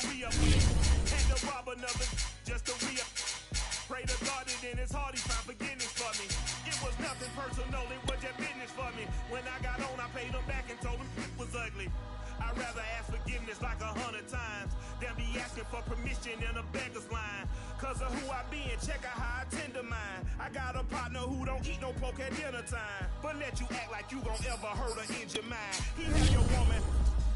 re-up. And to rob another just to re-up. Pray to God that in his heart he found forgiveness for me. It was nothing personal, it was just business for me. When I got on, I paid him back and told him it was ugly. I'd rather ask forgiveness like 100 times than be asking for permission in a beggar's line. Cause of who I be and check out how I tend to mine. I got a partner who don't eat no pork at dinner time, but let you act like you gon' ever hurt or injure mine. He had your woman,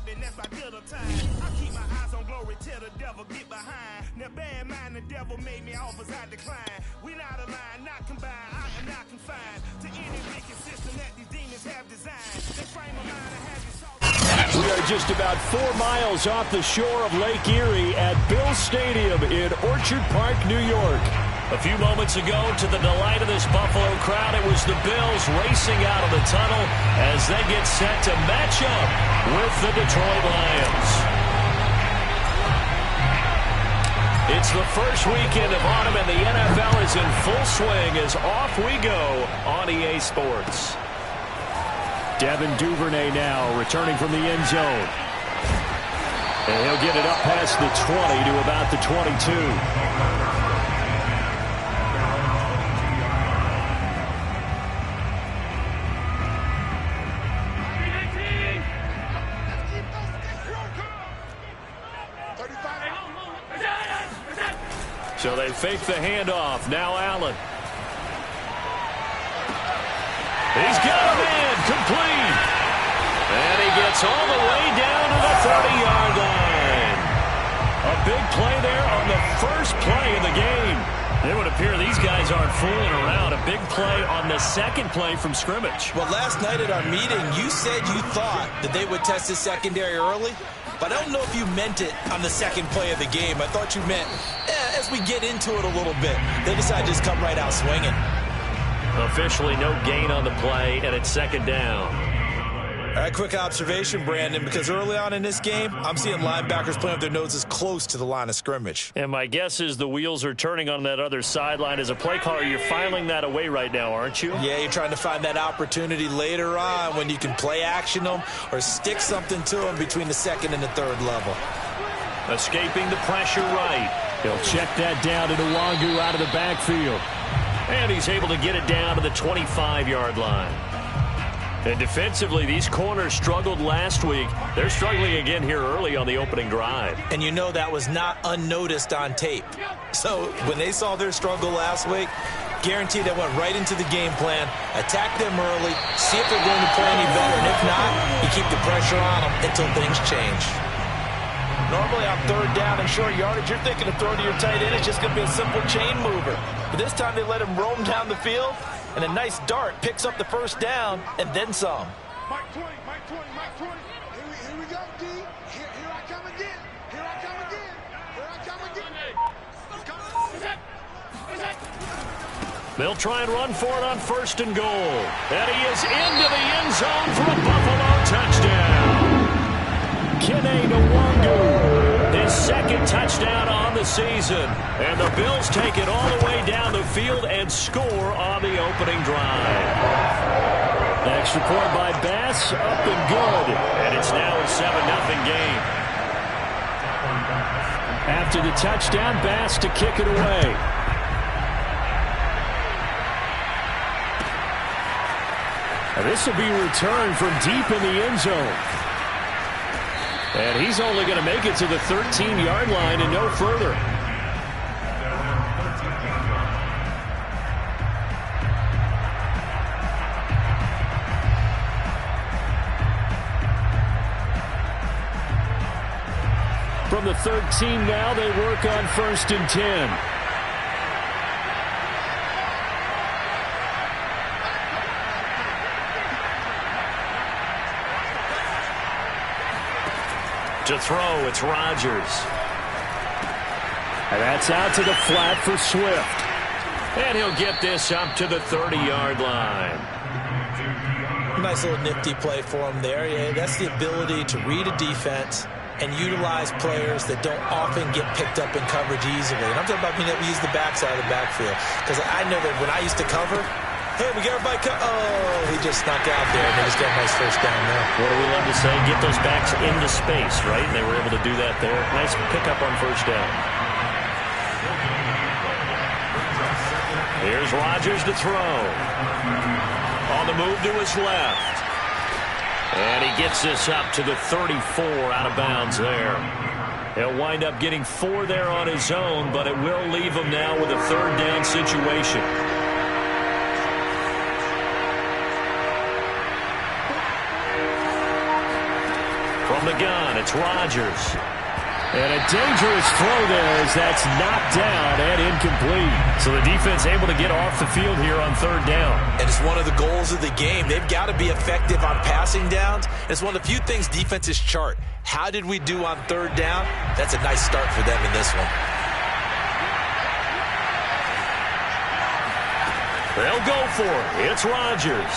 and that's my dinner time. I keep my eyes on glory till the devil get behind. Now bear in mind the devil made me offers I decline. We not aligned, not combined, I am not confined to any wicked system that these demons have designed. They frame of mind and have you solved. We are just about 4 miles off the shore of Lake Erie at Bills Stadium in Orchard Park, New York. A few moments ago, to the delight of this Buffalo crowd, it was the Bills racing out of the tunnel as they get set to match up with the Detroit Lions. It's the first weekend of autumn, and the NFL is in full swing as off we go on EA Sports. Devin Duvernay now returning from the end zone. And he'll get it up past the 20 to about the 22. So they fake the handoff. Now Allen. He's got him in. Complete. And he gets all the way down to the 30-yard line. A big play there on the first play of the game. It would appear these guys aren't fooling around. A big play on the second play from scrimmage. Well, last night at our meeting, you said you thought that they would test the secondary early. But I don't know if you meant it on the second play of the game. I thought you meant as we get into it a little bit. They decide to just come right out swinging. Officially no gain on the play, and it's second down. All right, quick observation, Brandon, because early on in this game, I'm seeing linebackers playing with their noses close to the line of scrimmage. And my guess is the wheels are turning on that other sideline. As a play caller, you're filing that away right now, aren't you? Yeah, you're trying to find that opportunity later on when you can play action them or stick something to them between the second and the third level. Escaping the pressure right. He'll check that down to Nwangu out of the backfield. And he's able to get it down to the 25-yard line. And defensively, these corners struggled last week. They're struggling again here early on the opening drive. And you know that was not unnoticed on tape. So when they saw their struggle last week, guaranteed they went right into the game plan, attack them early, see if they're going to play any better. And if not, you keep the pressure on them until things change. Normally on third down and short yardage, you're thinking of throwing to your tight end. It's just going to be a simple chain mover. But this time they let him roam down the field. And a nice dart picks up the first down and then some. Mike 20, Mike 20, Mike 20. Here we go, D. Here I come again. Here I come again. Here I come again. They'll try and run for it on first and goal. And he is into the end zone for a Buffalo touchdown. Kene Nwangu, his second touchdown on the season. And the Bills take it all the way down the field and score on the opening drive. Extra point by Bass, up and good. And it's now a 7-0 game. After the touchdown, Bass to kick it away. And this will be returned from deep in the end zone. And he's only going to make it to the 13-yard line and no further. From the 13 now, they work on first and 10. To throw, it's Rodgers. And that's out to the flat for Swift. And he'll get this up to the 30-yard line. Nice little nifty play for him there. Yeah, that's the ability to read a defense and utilize players that don't often get picked up in coverage easily. And I'm talking about being able to use the backside of the backfield. Because I know that when I used to cover, Hey, we got everybody cut. Oh, he just snuck out there, and they just got a nice first down there. What do we love to say? Get those backs into space, right? And they were able to do that there. Nice pickup on first down. Here's Rodgers to throw. On the move to his left. And he gets this up to the 34 out of bounds there. He'll wind up getting 4 there on his own, but it will leave him now with a third down situation. From the gun, it's Rodgers. And a dangerous throw there as that's knocked down and incomplete. So the defense able to get off the field here on third down. And it's one of the goals of the game. They've got to be effective on passing downs. It's one of the few things defenses chart. How did we do on third down? That's a nice start for them in this one. They'll go for it. It's Rodgers.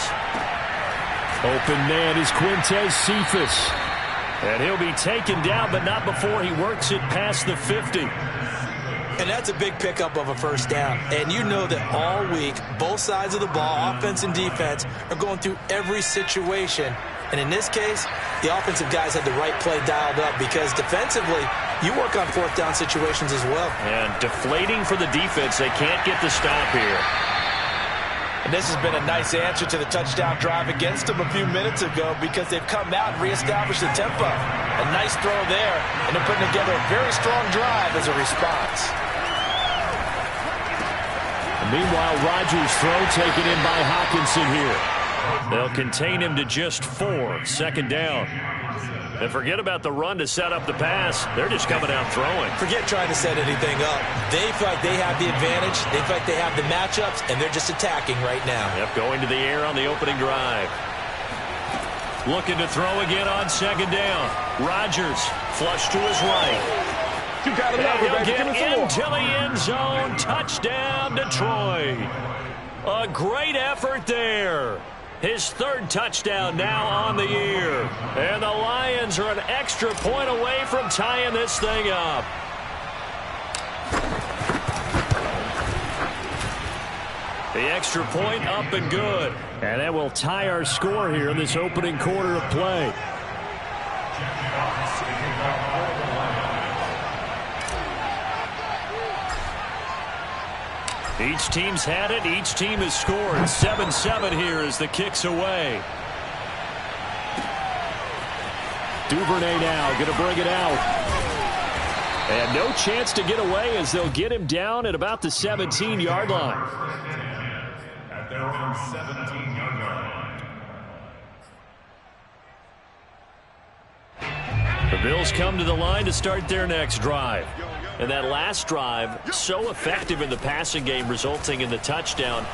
Open man is Quintez Cephas. And he'll be taken down, but not before he works it past the 50. And that's a big pickup of a first down. And you know that all week, both sides of the ball, offense and defense, are going through every situation. And in this case, the offensive guys had the right play dialed up because defensively, you work on fourth down situations as well. And deflating for the defense. They can't get the stop here. And this has been a nice answer to the touchdown drive against them a few minutes ago because they've come out and reestablished the tempo. A nice throw there, and they're putting together a very strong drive as a response. And meanwhile, Rodgers' throw taken in by Hockenson here. They'll contain him to just 4, second down. And forget about the run to set up the pass. They're just coming out throwing. Forget trying to set anything up. They feel like they have the advantage. They feel like they have the matchups, and they're just attacking right now. Yep, going to the air on the opening drive. Looking to throw again on second down. Rodgers flush to his right. You got it, He'll get into the end zone. Touchdown, Detroit. A great effort there. His third touchdown now on the year. And the Lions are an extra point away from tying this thing up. The extra point up and good. And that will tie our score here in this opening quarter of play. Each team's had it. Each team has scored. 7-7 here as the kick's away. Duvernay now going to bring it out. And no chance to get away as they'll get him down at about the 17-yard line. At their own 17-yard line. The Bills come to the line to start their next drive. And that last drive, so effective in the passing game, resulting in the touchdown.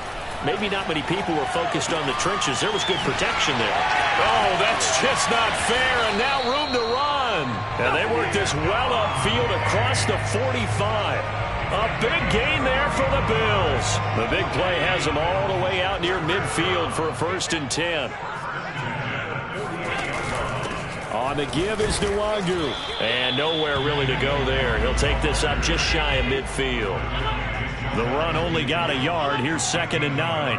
Maybe not many people were focused on the trenches. There was good protection there. Oh, that's just not fair, and now room to run. And they work this well upfield across the 45. A big gain there for the Bills. The big play has them all the way out near midfield for a 1st and 10. On the give is Nwangu. And nowhere really to go there. He'll take this up just shy of midfield. The run only got a yard. Here's 2nd and 9.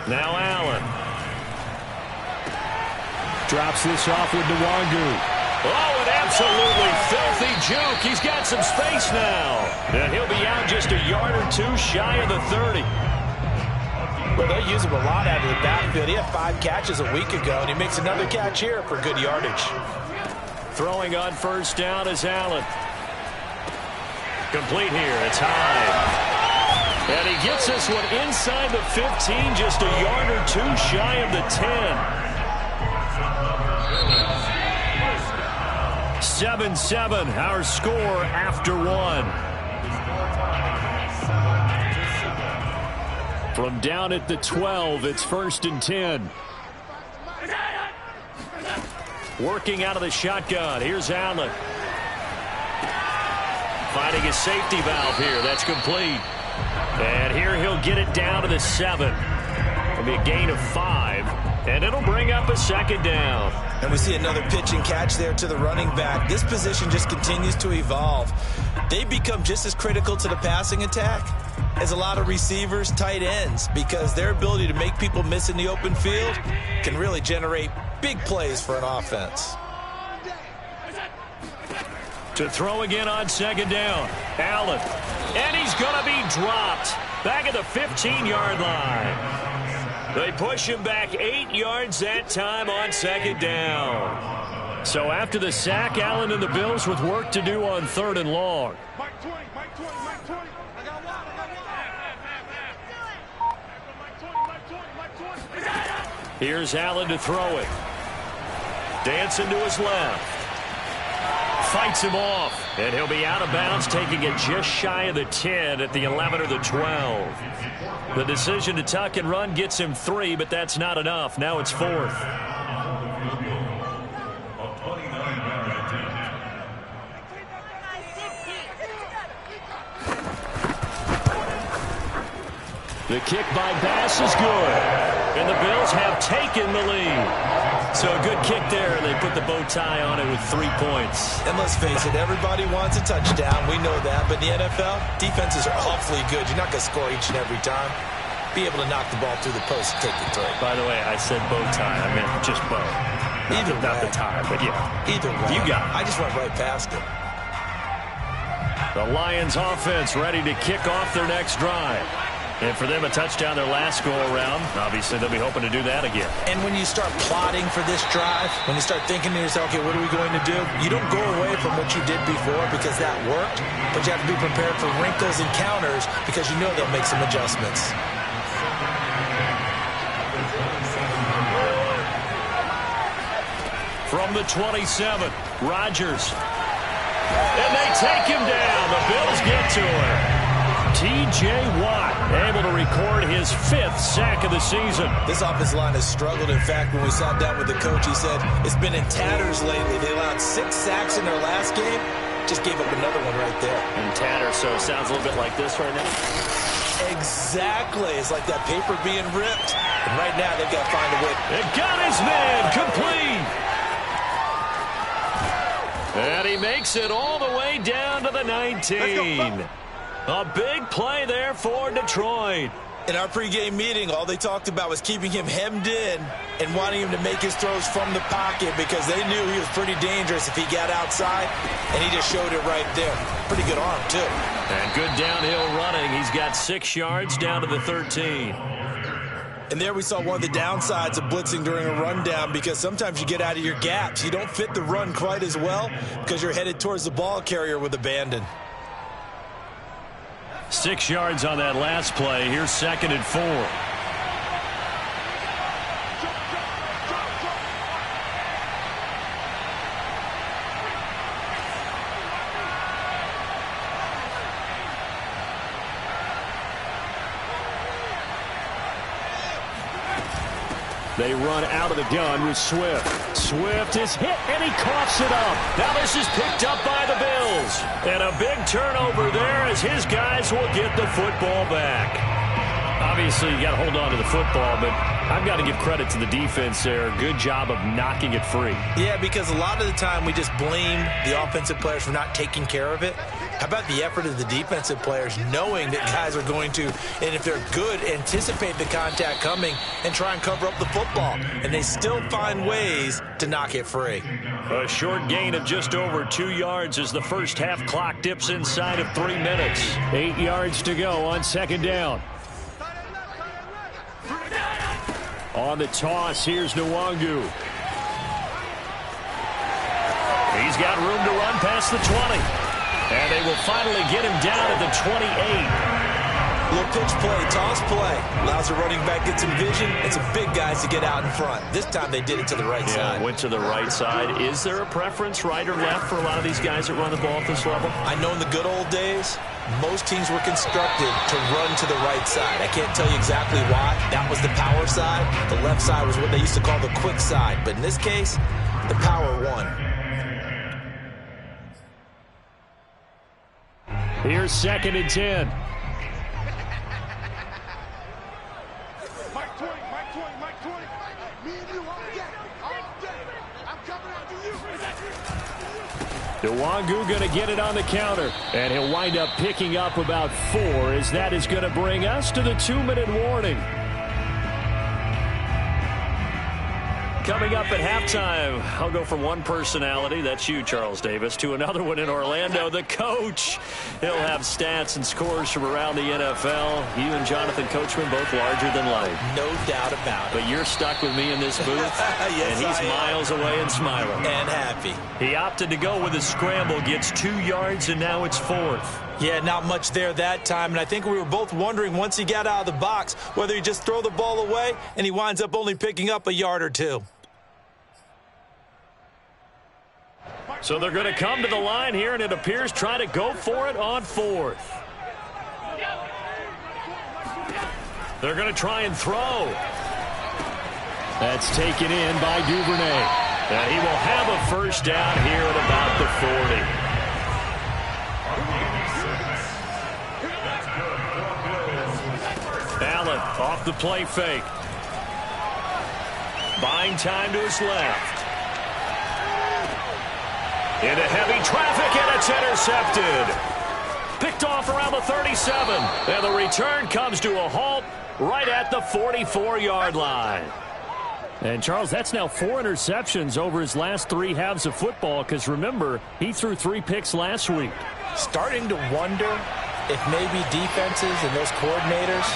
Now Allen. Drops this off with Nwangu. Oh, an absolutely filthy juke. He's got some space now. And he'll be out just a yard or 2 shy of the 30. Well, they use him a lot out of the backfield. He had 5 catches a week ago, and he makes another catch here for good yardage. Throwing on first down is Allen. Complete here. It's high. And he gets this one inside the 15, just a yard or 2 shy of the 10. 7-7, our score after 1. From down at the 12, it's 1st and 10. Working out of the shotgun. Here's Allen. Finding a safety valve here. That's complete. And here he'll get it down to the 7. It'll be a gain of 5. And it'll bring up a 2nd down. And we see another pitch and catch there to the running back. This position just continues to evolve. They become just as critical to the passing attack is a lot of receivers, tight ends, because their ability to make people miss in the open field can really generate big plays for an offense. To throw again on second down, Allen. And he's going to be dropped back at the 15-yard line. They push him back 8 yards that time on second down. So after the sack, Allen and the Bills with work to do on 3rd and long. Mike 20, Mike 20, Mike 20. I got one. Here's Allen to throw it. Dancing to his left. Fights him off, and he'll be out of bounds, taking it just shy of the 10 at the 11 or the 12. The decision to tuck and run gets him 3, but that's not enough. Now it's 4th. The kick by Bass is good, and the Bills have taken the lead. So a good kick there, and they put the bow tie on it with 3 points. And let's face it, everybody wants a touchdown. We know that. But in the NFL, defenses are awfully good. You're not going to score each and every time. Be able to knock the ball through the post and take the 3. By the way, I said bow tie. I meant just bow. Not the tie, but yeah. Either way. You got it. I just went right past it. The Lions offense ready to kick off their next drive. And for them, a touchdown their last go-around. Obviously, they'll be hoping to do that again. And when you start plotting for this drive, when you start thinking to yourself, okay, what are we going to do? You don't go away from what you did before because that worked, but you have to be prepared for wrinkles and counters because you know they'll make some adjustments. From the 27, Rodgers. And they take him down. The Bills get to him. T.J. Watt able to record his 5th sack of the season. This offensive line has struggled. In fact, when we sat down with the coach, he said it's been in tatters lately. They allowed 6 sacks in their last game. Just gave up another one right there. In tatters, so it sounds a little bit like this right now. Exactly. It's like that paper being ripped. And right now, they've got to find a way. It got his man complete. And he makes it all the way down to the 19. A big play there for Detroit. In our pregame meeting, all they talked about was keeping him hemmed in and wanting him to make his throws from the pocket because they knew he was pretty dangerous if he got outside, and he just showed it right there. Pretty good arm, too. And good downhill running. He's got 6 yards down to the 13. And there we saw one of the downsides of blitzing during a rundown because sometimes you get out of your gaps. You don't fit the run quite as well because you're headed towards the ball carrier with abandon. 6 yards on that last play. Here's 2nd and 4. They run out of the gun with Swift. Swift is hit, and he coughs it up. Now this is picked up by the Bills. And a big turnover there as his guys will get the football back. Obviously, you got to hold on to the football, but I've got to give credit to the defense there. Good job of knocking it free. Yeah, because a lot of the time we just blame the offensive players for not taking care of it. How about the effort of the defensive players knowing that guys are going to, and if they're good, anticipate the contact coming and try and cover up the football. And they still find ways to knock it free. A short gain of just over 2 yards as the first half clock dips inside of 3 minutes. 8 yards to go on 2nd down. On the toss, here's Nwangu. He's got room to run past the 20. And they will finally get him down at the 28. Little pitch play, toss play. Allows the running back to get some vision and some big guys to get out in front. This time they did it to the right side. Went to the right side. Is there a preference, right or left, for a lot of these guys that run the ball at this level? I know in the good old days, most teams were constructed to run to the right side. I can't tell you exactly why. That was the power side. The left side was what they used to call the quick side. But in this case, the power won. Here's 2nd and 10. Mike 20, Mike 20, Mike 20. Me and you all day. All day. I'm coming after you. Nwangu going to get it on the counter. And he'll wind up picking up about 4 as that is going to bring us to the 2-minute warning. Coming up at halftime, I'll go from one personality, that's you, Charles Davis, to another one in Orlando, the coach. He'll have stats and scores from around the NFL. You and Jonathan Coachman both larger than life. No doubt about it. But you're stuck with me in this booth, yes, and he's miles away and smiling. And happy. He opted to go with a scramble, gets 2 yards, and now it's 4th. Yeah, not much there that time, and I think we were both wondering once he got out of the box whether he just throw the ball away, and he winds up only picking up a yard or 2. So they're going to come to the line here, and it appears try to go for it on 4th. They're going to try and throw. That's taken in by Duvernay. And he will have a first down here at about the 40. Allen off the play fake. Buying time to his left. Into heavy traffic, and it's intercepted. Picked off around the 37. And the return comes to a halt right at the 44-yard line. And, Charles, that's now 4 interceptions over his last 3 halves of football, because, remember, he threw 3 picks last week. Starting to wonder if maybe defenses and those coordinators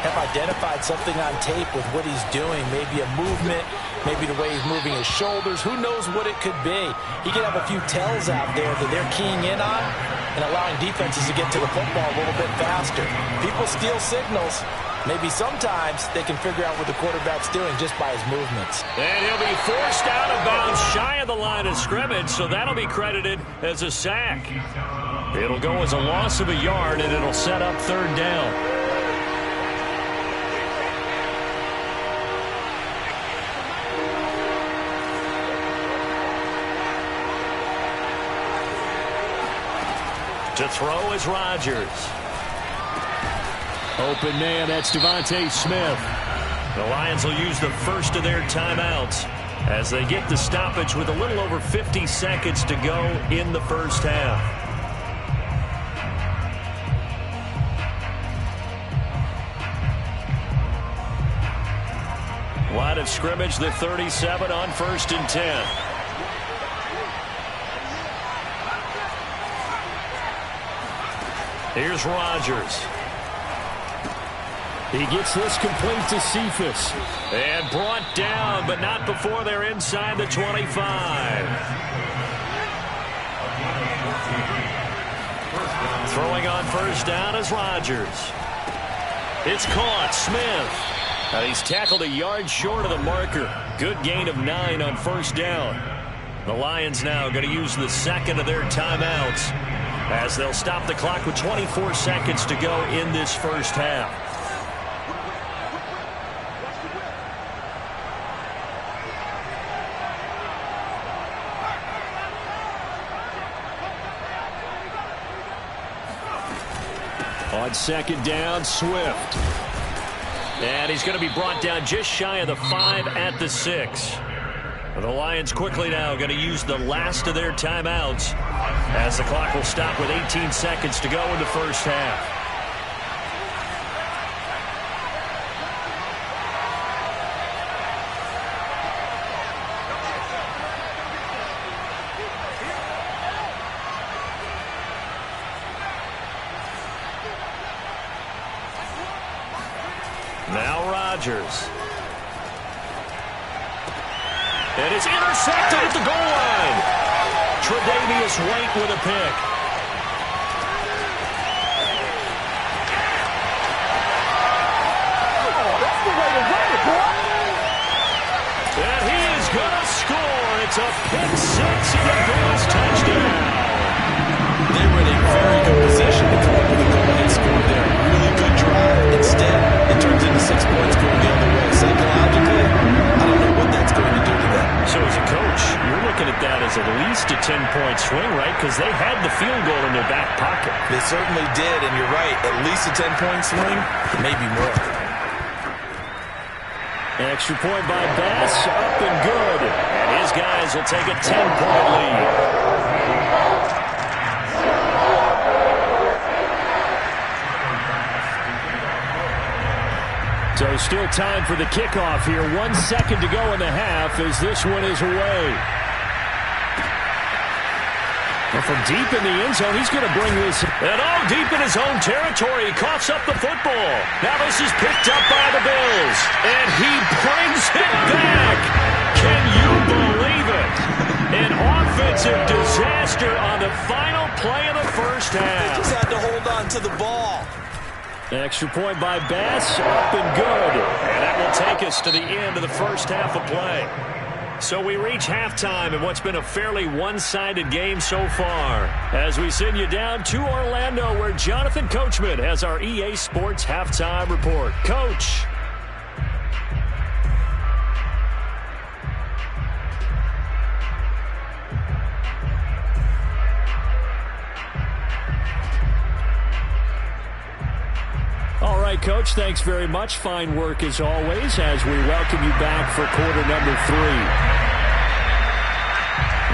have identified something on tape with what he's doing, maybe a movement, maybe the way he's moving his shoulders. Who knows what it could be? He could have a few tells out there that they're keying in on and allowing defenses to get to the football a little bit faster. People steal signals. Maybe sometimes they can figure out what the quarterback's doing just by his movements. And he'll be forced out of bounds shy of the line of scrimmage, so that'll be credited as a sack. It'll go as a loss of a yard, and it'll set up 3rd down. To throw is Rodgers. Open man, that's Devontae Smith. The Lions will use the first of their timeouts as they get the stoppage with a little over 50 seconds to go in the first half. Line of scrimmage, the 37 on 1st and 10. Here's Rodgers. He gets this complete to Cephas. And brought down, but not before they're inside the 25. Throwing on first down is Rodgers. It's caught. Smith. And he's tackled a yard short of the marker. Good gain of 9 on first down. The Lions now going to use the second of their timeouts as they'll stop the clock with 24 seconds to go in this first half. On 2nd down, Swift. And he's going to be brought down just shy of the 5 at the 6. The Lions quickly now going to use the last of their timeouts as the clock will stop with 18 seconds to go in the first half. Now Rodgers. And it's intercepted at the goal line. Tre'Davious White with a pick. Oh, that's the way to run it, boy. And he is going to score. It's a pick 6 and a Bills touchdown. They were in a very good position to come up with a go-ahead score there. Really good drive. Instead, it turns into 6 points going the other way. Psychologically, I don't know what that's going to do to them. So as a coach, you're looking at that as at least a 10-point swing, right? Because they had the field goal in their back pocket. They certainly did, and you're right. At least a 10-point swing, maybe more. Extra point by Bass, up and good. And his guys will take a 10-point lead. So still time for the kickoff here. 1 second to go in the half as this one is away. Well, from deep in the end zone, he's going to bring this. And deep in his own territory. He coughs up the football. Now this is picked up by the Bills. And he brings it back. Can you believe it? An offensive disaster on the final play of the first half. They just had to hold on to the ball. Extra point by Bass, up and good. And that will take us to the end of the first half of play. So we reach halftime in what's been a fairly one-sided game so far. As we send you down to Orlando, where Jonathan Coachman has our EA Sports halftime report. Coach. All right, Coach, thanks very much. Fine work as always as we welcome you back for quarter number 3.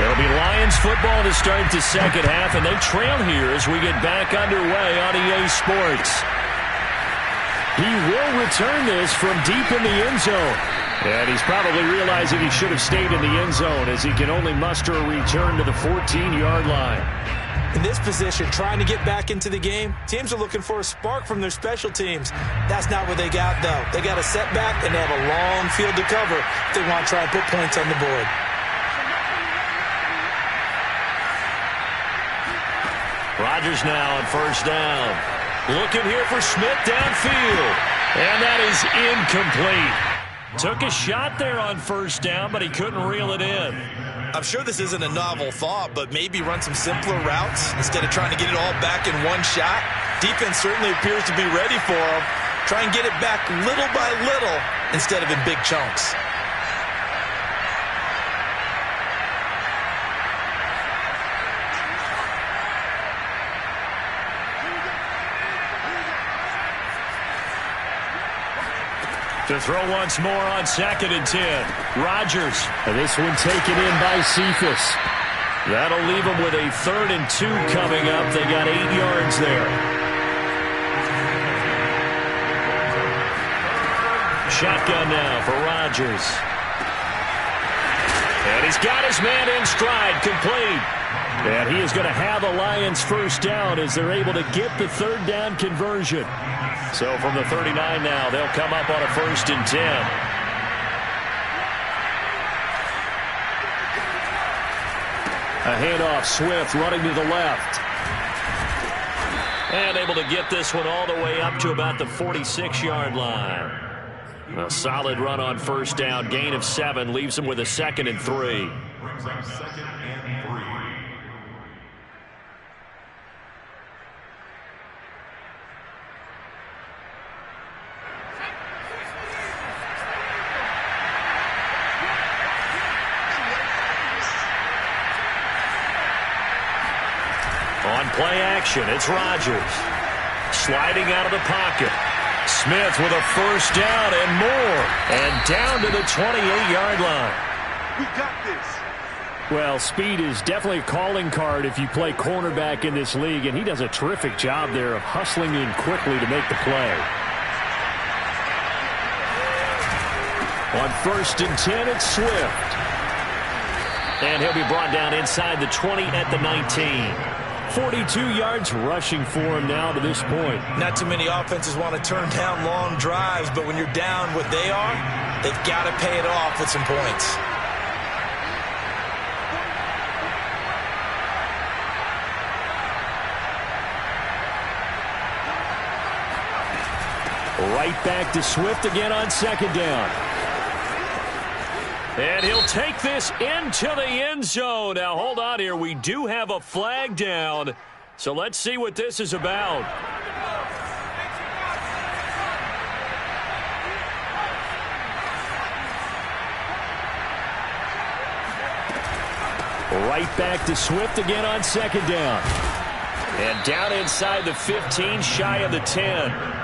It'll be Lions football to start the second half, and they trail here as we get back underway on EA Sports. He will return this from deep in the end zone. And he's probably realizing he should have stayed in the end zone as he can only muster a return to the 14-yard line. In this position, trying to get back into the game, teams are looking for a spark from their special teams. That's not what they got, though. They got a setback, and they have a long field to cover if they want to try and put points on the board. Rodgers now on first down. Looking here for Smith downfield. And that is incomplete. Took a shot there on first down, but he couldn't reel it in. I'm sure this isn't a novel thought, but maybe run some simpler routes instead of trying to get it all back in one shot. Defense certainly appears to be ready for him. Try and get it back little by little instead of in big chunks. To throw once more on 2nd and 10. Rodgers. And this one taken in by Cephas. That'll leave them with a 3rd and 2 coming up. They got 8 yards there. Shotgun now for Rodgers. And he's got his man in stride, complete. And he is going to have a Lions first down as they're able to get the 3rd down conversion. So from the 39 now, they'll come up on a 1st and 10. A handoff, Swift running to the left. And able to get this one all the way up to about the 46-yard line. A solid run on first down, gain of 7, leaves him with a 2nd and 3. On play action, it's Rodgers. Sliding out of the pocket. Smith with a first down and more. And down to the 28-yard line. We got this. Well, speed is definitely a calling card if you play cornerback in this league, and he does a terrific job there of hustling in quickly to make the play. On 1st and 10, it's Swift. And he'll be brought down inside the 20 at the 19. 42 yards rushing for him now to this point. Not too many offenses want to turn down long drives, but when you're down what they are, they've got to pay it off with some points. Right back to Swift again on 2nd down. And he'll take this into the end zone. Now, hold on here. We do have a flag down. So let's see what this is about. Right back to Swift again on 2nd down. And down inside the 15, shy of the 10.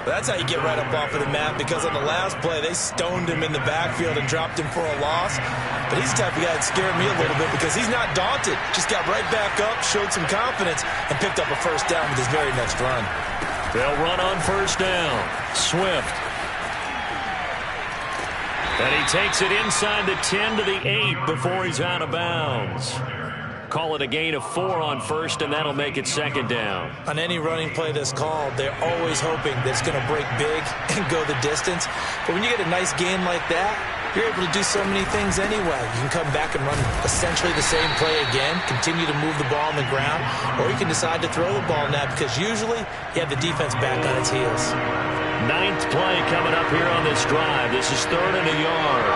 That's how you get right up off of the map, because on the last play, they stoned him in the backfield and dropped him for a loss. But he's the type of guy that scared me a little bit because he's not daunted. Just got right back up, showed some confidence, and picked up a first down with his very next run. They'll run on first down. Swift. And he takes it inside the 10 to the 8 before he's out of bounds. Call it a gain of 4 on first, and that'll make it second down. On any running play that's called, they're always hoping that it's going to break big and go the distance. But when you get a nice gain like that, you're able to do so many things anyway. You can come back and run essentially the same play again, continue to move the ball on the ground, or you can decide to throw the ball now because usually you have the defense back on its heels. 9th play coming up here on this drive. This is 3rd and a yard.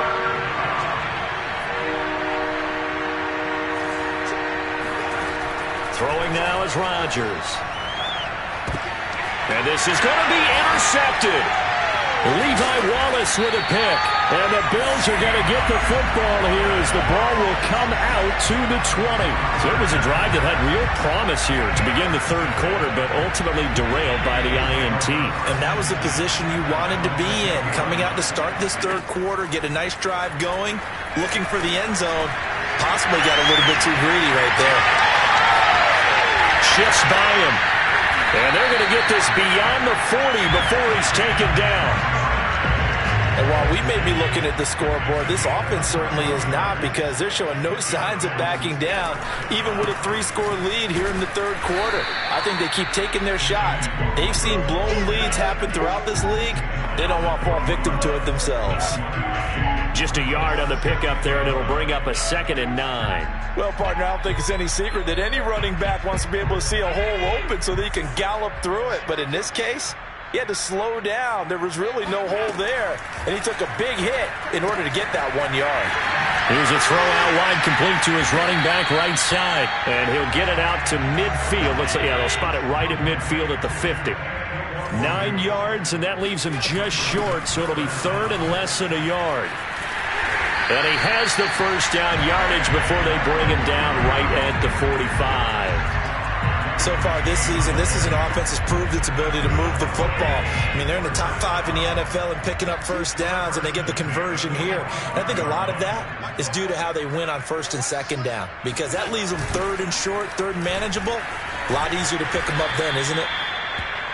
Throwing now is Rodgers. And this is going to be intercepted. Levi Wallace with a pick. And the Bills are going to get the football here as the ball will come out to the 20. So it was a drive that had real promise here to begin the third quarter, but ultimately derailed by the INT. And that was the position you wanted to be in. Coming out to start this third quarter, get a nice drive going, looking for the end zone. Possibly got a little bit too greedy right there. Shifts by him. And they're going to get this beyond the 40 before he's taken down. And while we may be looking at the scoreboard, this offense certainly is not, because they're showing no signs of backing down, even with a 3-score lead here in the third quarter. I think they keep taking their shots. They've seen blown leads happen throughout this league. They don't want to fall victim to it themselves. Just a yard on the pickup there, and it'll bring up a 2nd and 9. Well, partner, I don't think it's any secret that any running back wants to be able to see a hole open so that he can gallop through it. But in this case, he had to slow down. There was really no hole there, and he took a big hit in order to get that 1 yard. Here's a throw out wide, complete to his running back right side, and he'll get it out to midfield. Let's say, yeah, they'll spot it right at midfield at the 50. 9 yards, and that leaves him just short, so it'll be 3rd and less than a yard. And he has the first down yardage before they bring him down right at the 45. So far this season, this is an offense that's proved its ability to move the football. I mean, they're in the top 5 in the NFL in picking up first downs, and they get the conversion here. And I think a lot of that is due to how they win on 1st and 2nd down, because that leaves them 3rd and short, 3rd and manageable. A lot easier to pick them up then, isn't it?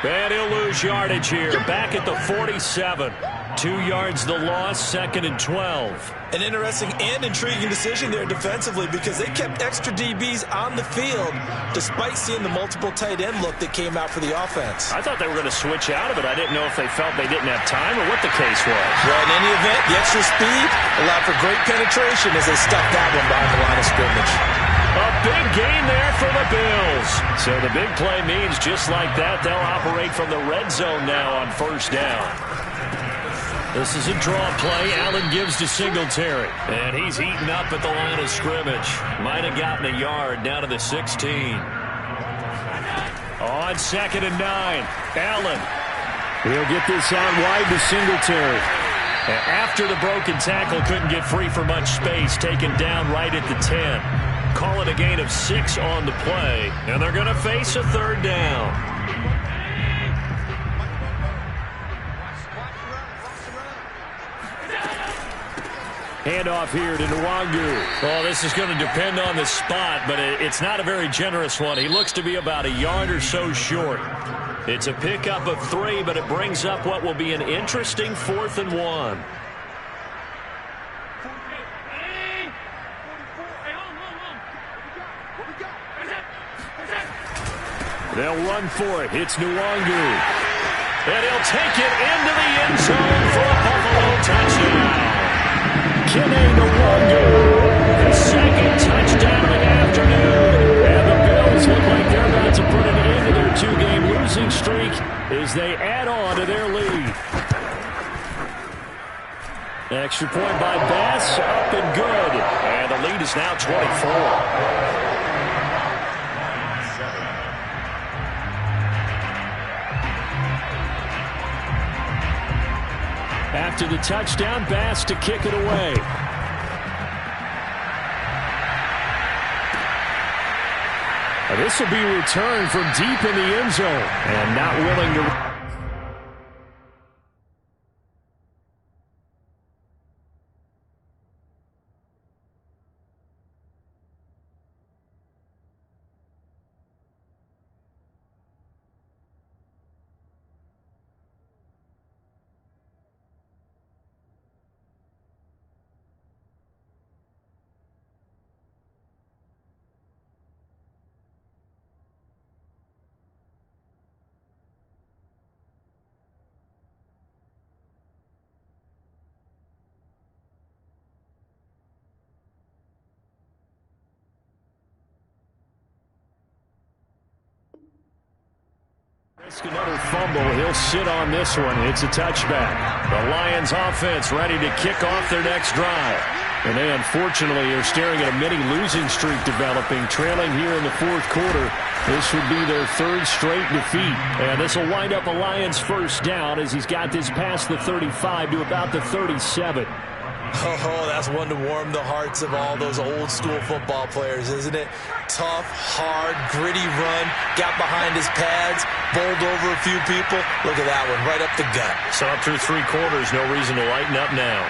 And he'll lose yardage here. Back at the 47. 2 yards the loss, 2nd and 12. An interesting and intriguing decision there defensively, because they kept extra DBs on the field despite seeing the multiple tight end look that came out for the offense. I thought they were going to switch out of it. I didn't know if they felt they didn't have time or what the case was. Well, in any event, the extra speed allowed for great penetration as they stuffed that one behind the line of scrimmage. A big gain there for the Bills. So the big play means just like that, they'll operate from the red zone now on 1st down. This is a draw play. Allen gives to Singletary. And he's eaten up at the line of scrimmage. Might have gotten a yard down to the 16. On 2nd and 9. Allen. He'll get this out wide to Singletary. And after the broken tackle, couldn't get free for much space. Taken down right at the 10. Call it a gain of 6 on the play. And they're going to face a 3rd down. Handoff here to Nwangu. Oh, this is going to depend on the spot, but it's not a very generous one. He looks to be about a yard or so short. It's a pickup of 3, but it brings up what will be an interesting 4th and 1. They'll run for it. It's Nwangu. And he'll take it into the end zone for a Buffalo touchdown. Kene Nwangu, his 2nd touchdown of the afternoon. And the Bills look like they're about to put an end to their 2-game losing streak as they add on to their lead. Extra point by Bass, up and good. And the lead is now 24. After the touchdown, Bass to kick it away. This will be returned from deep in the end zone. And not willing to... Another fumble. He'll sit on this one. It's a touchback. The Lions offense ready to kick off their next drive. And they unfortunately are staring at a mini losing streak developing, trailing here in the fourth quarter. This would be their third straight defeat. And this will wind up a Lions first down as he's got this past the 35 to about the 37. Oh, that's one to warm the hearts of all those old school football players, isn't it? Tough, hard, gritty run, got behind his pads, bowled over a few people. Look at that one, right up the gut. So up through three quarters, no reason to lighten up now.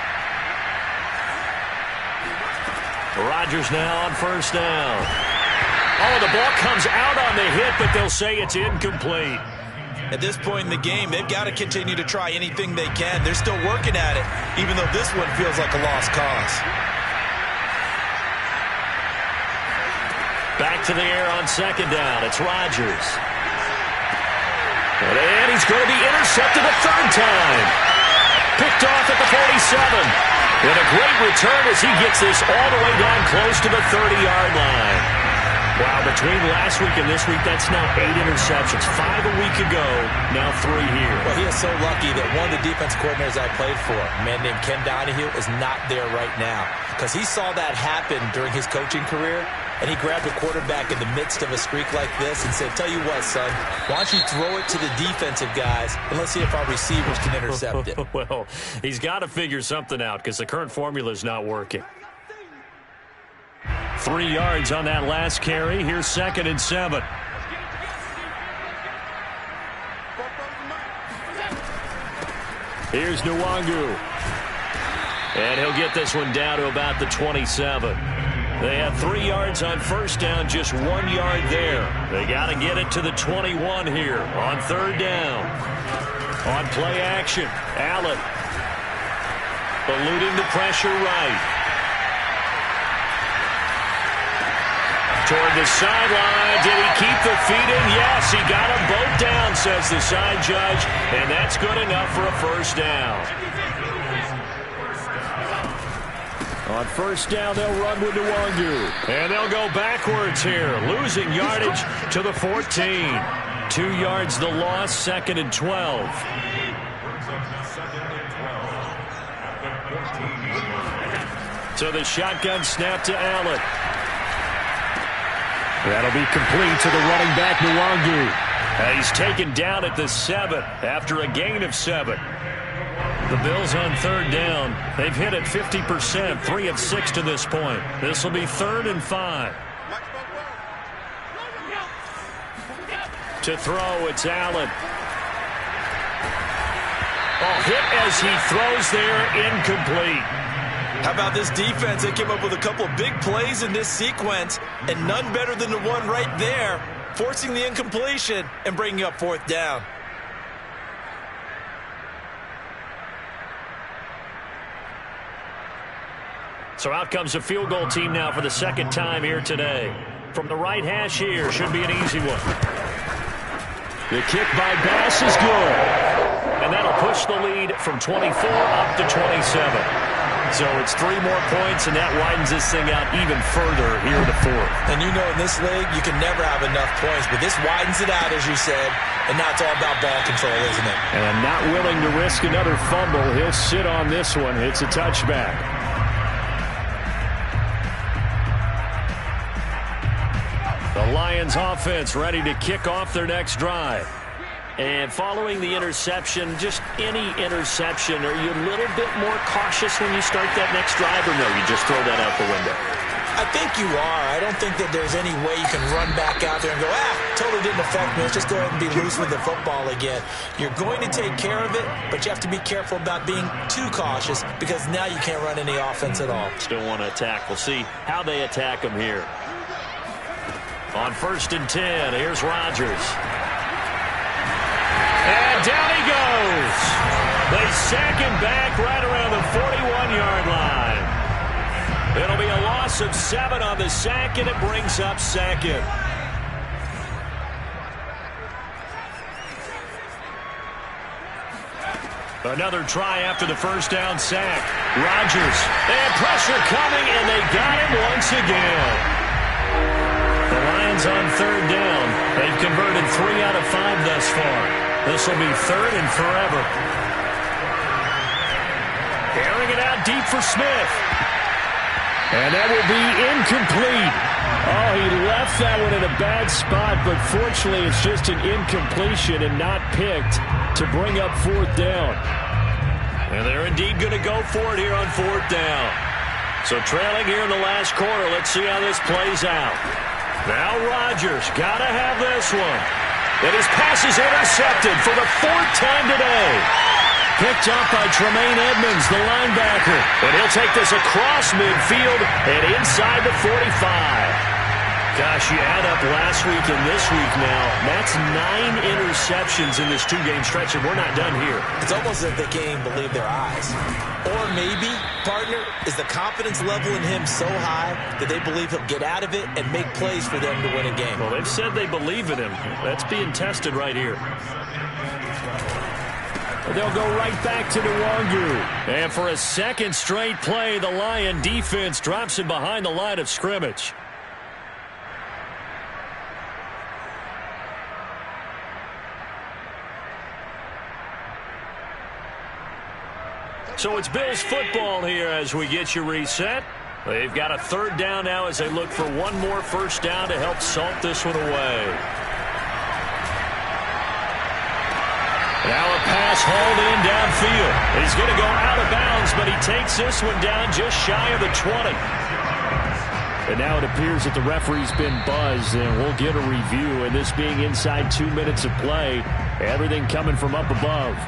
Rodgers now on first down. Oh, the ball comes out on the hit, but they'll say it's incomplete. At this point in the game, they've got to continue to try anything they can. They're still working at it, even though this one feels like a lost cause. Back to the air on second down. It's Rodgers. And he's going to be intercepted a third time. Picked off at the 47. And a great return as he gets this all the way down close to the 30-yard line. Wow, between last week and this week, that's now 8 interceptions. 5 a week ago, now 3 here. Well, he is so lucky that one of the defense coordinators I played for, a man named Ken Donahue, is not there right now. Because he saw that happen during his coaching career, and he grabbed a quarterback in the midst of a streak like this and said, tell you what, son, why don't you throw it to the defensive guys, and let's see if our receivers can intercept it. Well, he's got to figure something out because the current formula is not working. 3 yards on that last carry. Here's 2nd and 7. Here's Nwangu. And he'll get this one down to about the 27. They had 3 yards on first down, just 1 yard there. They got to get it to the 21 here on third down. On play action, Allen eluding the pressure right. Toward the sideline. Did he keep the feet in? Yes, he got them both down, says the side judge, and that's good enough for a first down. On first down, they'll run with Nwangu. And they'll go backwards here, losing yardage to the 14. 2 yards the loss, 2nd and 12. So the shotgun snap to Allen. That'll be complete to the running back, Nwangu. He's taken down at the 7 after a gain of 7. The Bills on third down. They've hit it 50%, 3 of 6 to this point. This will be 3rd and 5. To throw, it's Allen. Oh, hit as he throws there, incomplete. How about this defense? They came up with a couple of big plays in this sequence, and none better than the one right there, forcing the incompletion and bringing up 4th down. So out comes a field goal team now for the 2nd time here today. From the right hash here, should be an easy one. The kick by Bass is good. And that'll push the lead from 24 up to 27. So it's 3 more points, and that widens this thing out even further here in the 4th. And you know in this league, you can never have enough points, but this widens it out, as you said, and now it's all about ball control, isn't it? And not willing to risk another fumble. He'll sit on this one. It's a touchback. The Lions offense ready to kick off their next drive. And following the interception, just any interception, are you a little bit more cautious when you start that next drive, or no, you just throw that out the window? I think you are. I don't think that there's any way you can run back out there and go, totally didn't affect me. Let's just go ahead and be loose with the football again. You're going to take care of it, but you have to be careful about being too cautious because now you can't run any offense at all. Still want to attack. We'll see how they attack them here. On 1st and 10, here's Rodgers. And down he goes. They sack him back right around the 41-yard line. It'll be a loss of 7 on the sack, and it brings up 2nd. Another try after the first down sack. Rodgers, and pressure coming, and they got him once again. The Lions on third down. They've converted 3 out of 5 thus far. This will be 3rd and forever. Airing it out deep for Smith. And that will be incomplete. Oh, he left that one in a bad spot, but fortunately it's just an incompletion and not picked to bring up 4th down. And they're indeed going to go for it here on 4th down. So trailing here in the last quarter, let's see how this plays out. Now Rodgers got to have this one. And his pass is intercepted for the 4th time today. Picked up by Tremaine Edmonds, the linebacker. And he'll take this across midfield and inside the 45. Gosh, you add up last week and this week now. That's 9 interceptions in this 2-game stretch, and we're not done here. It's almost as if they can't even believe their eyes. Or maybe, partner, is the confidence level in him so high that they believe he'll get out of it and make plays for them to win a game. Well, they've said they believe in him. That's being tested right here. They'll go right back to Nwangu. And for a second straight play, the Lion defense drops him behind the line of scrimmage. So it's Bills football here as we get you reset. They've got a 3rd down now as they look for one more first down to help salt this one away. Now a pass hauled in downfield. He's going to go out of bounds, but he takes this one down just shy of the 20. And now it appears that the referee's been buzzed, and we'll get a review. And this being inside 2 minutes of play, everything coming from up above.